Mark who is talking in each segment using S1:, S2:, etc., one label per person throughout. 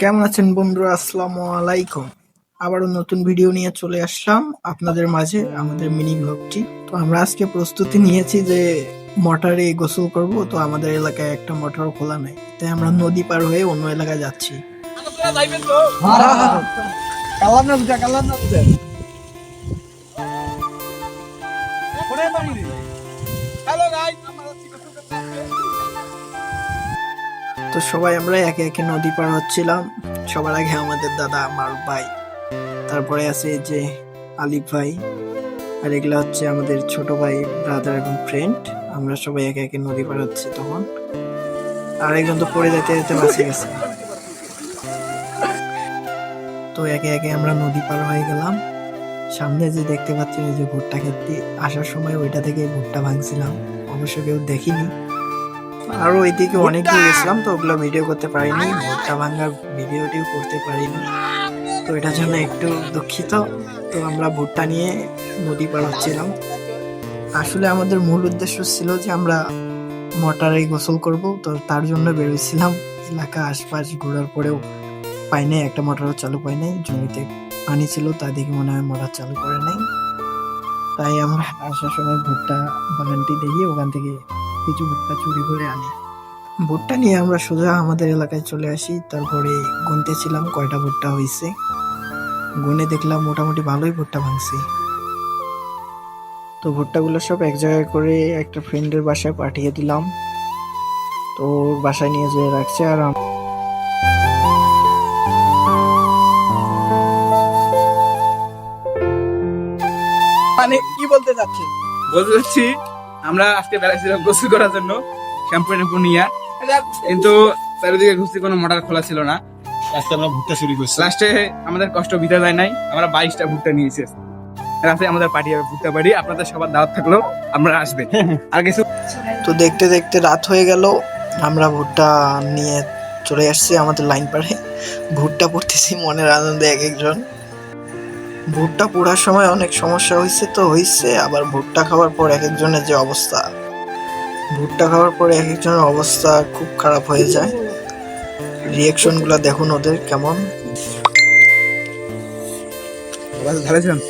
S1: কেমন আছেন বন্ধুরা? আসসালামু আলাইকুম। আবারও নতুন ভিডিও নিয়ে চলে আসলাম আপনাদের মাঝে, আমাদের মিনি ব্লগটি। তো আমরা আজকে প্রস্তুতি নিয়েছি যে মোটরে গোসল করব। তো আমাদের এলাকায় একটা মোটর খোলা নাই, তাই আমরা নদী পার হয়ে অন্য এলাকায় যাচ্ছি। তো সবাই আমরা একে একে নদী পার হচ্ছিলাম। সবার আগে আমাদের দাদা, আমার ভাই, তারপরে আছে এই যে আলিফ ভাই, আর এগুলা হচ্ছে আমাদের ছোট ভাই, ব্রাদার এবং ফ্রেন্ড। আমরা সবাই একে একে নদী পার হচ্ছি তখন। আর একজন তো পড়ে যেতে যেতে বাঁচে গেছে। তো একে একে আমরা নদী পার হয়ে গেলাম। সামনে যে দেখতে পাচ্ছেন এই যে ভুট্টা ক্ষেতটি, আসার সময় ওইটা থেকে ভুট্টা ভাঙছিলাম, অবশ্য কেউ দেখিনি। আরো ওইদিকে অনেক দূর গেছিলাম, তো ওগুলো ভিডিও করতে পারিনি, ভুট্টা ভাঙার ভিডিওটিও করতে পারিনি। তো এটার জন্য একটু দুঃখিত। তো আমরা ভুট্টা নিয়ে নদী পার হচ্ছিলাম। আসলে আমাদের মূল উদ্দেশ্য ছিল যে আমরা মোটরে গোসল করব, তো তার জন্য বেরোইছিলাম। এলাকা আশপাশ ঘোরার পরেও পাই নাই, একটা মোটরও চালু পাই নাই। জমিতে পানি ছিল, তা দেখে মনে হয় মোটর চালু করে নাই। তাই আমরা আসার সময় ভুট্টা বাগানটি দেখি, ওখান থেকে কিছু ভুট্টা চুরি করে আনি। ভুট্টা নিয়ে আমরা সোজা আমাদের এলাকায় চলে আসি। তারপরে গুনতেছিলাম কয়টা ভুট্টা হয়েছে, গুনে দেখলাম মোটামুটি ভালোই ভুট্টা ভাঙছি। তো ভুট্টাগুলো সব এক জায়গায় করে একটা ফ্রেন্ডের বাসায় পাঠিয়ে দিলাম। তো ওর বাসায় নিয়ে যেয়ে রাখছে। আর
S2: মানে কি বলতে চাচ্ছি? বলতে চাচ্ছি আমরা আজকে বেড়াইছিলাম গোসল করার জন্য শ্যাম্পু ট্যাম্পু নিয়ে, কিন্তু চারিদিকে ঘুরছি, কোনো মোটর খোলা ছিল না।
S3: আজকে আমরা ভুট্টা চুরি করছি।
S2: লাস্টে আমাদের কষ্ট বিতা যায় নাই, আমরা 22টা ভুট্টা নিয়েছি। রাতে আমাদের পার্টি হবে, ভুট্টা পার্টি। আপনাদের সবার দাওয়াত থাকলো, আমরা আসবেন। আর কিছু
S1: তো দেখতে দেখতে রাত হয়ে গেল। আমরা ভুট্টা নিয়ে চলে আসছি আমাদের লাইন পাড়ে। ভুট্টা পড়তেছি মনের আনন্দে এক একজন। ভুট্টা পোড়ার সময় অনেক সমস্যা হয়েছে, তো হয়েছে আবার ভুট্টা খাওয়ার পর এক একজনের যে অবস্থা, ভুট্টা খাওয়ার পর এক একজনের অবস্থা খুব খারাপ হয়ে যায়। রিয়াকশন গুলা দেখুন ওদের কেমন।
S2: ভালো ছিলাম।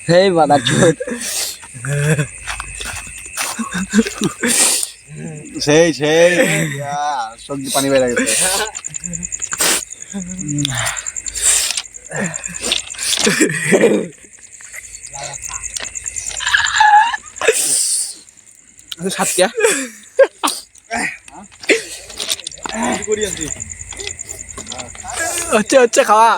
S3: হেই বাদা চোদ। সেই সবজি পানি বেড়ে গেছে।
S2: সাতটা
S1: হচ্ছে হচ্ছে খাওয়া।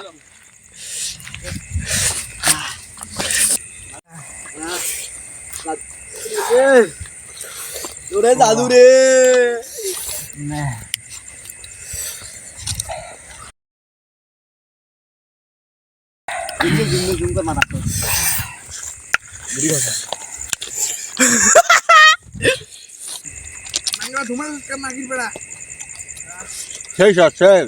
S3: ওরে দাদু রে, সেই সব সেই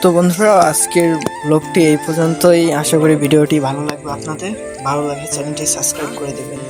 S1: তো বন্ধুরা, আজকের ব্লগটি এই পর্যন্তই। আশা করি ভিডিওটি ভালো লাগবে আপনাদের। ভালো লাগলে চ্যানেলটি সাবস্ক্রাইব করে দেবেন।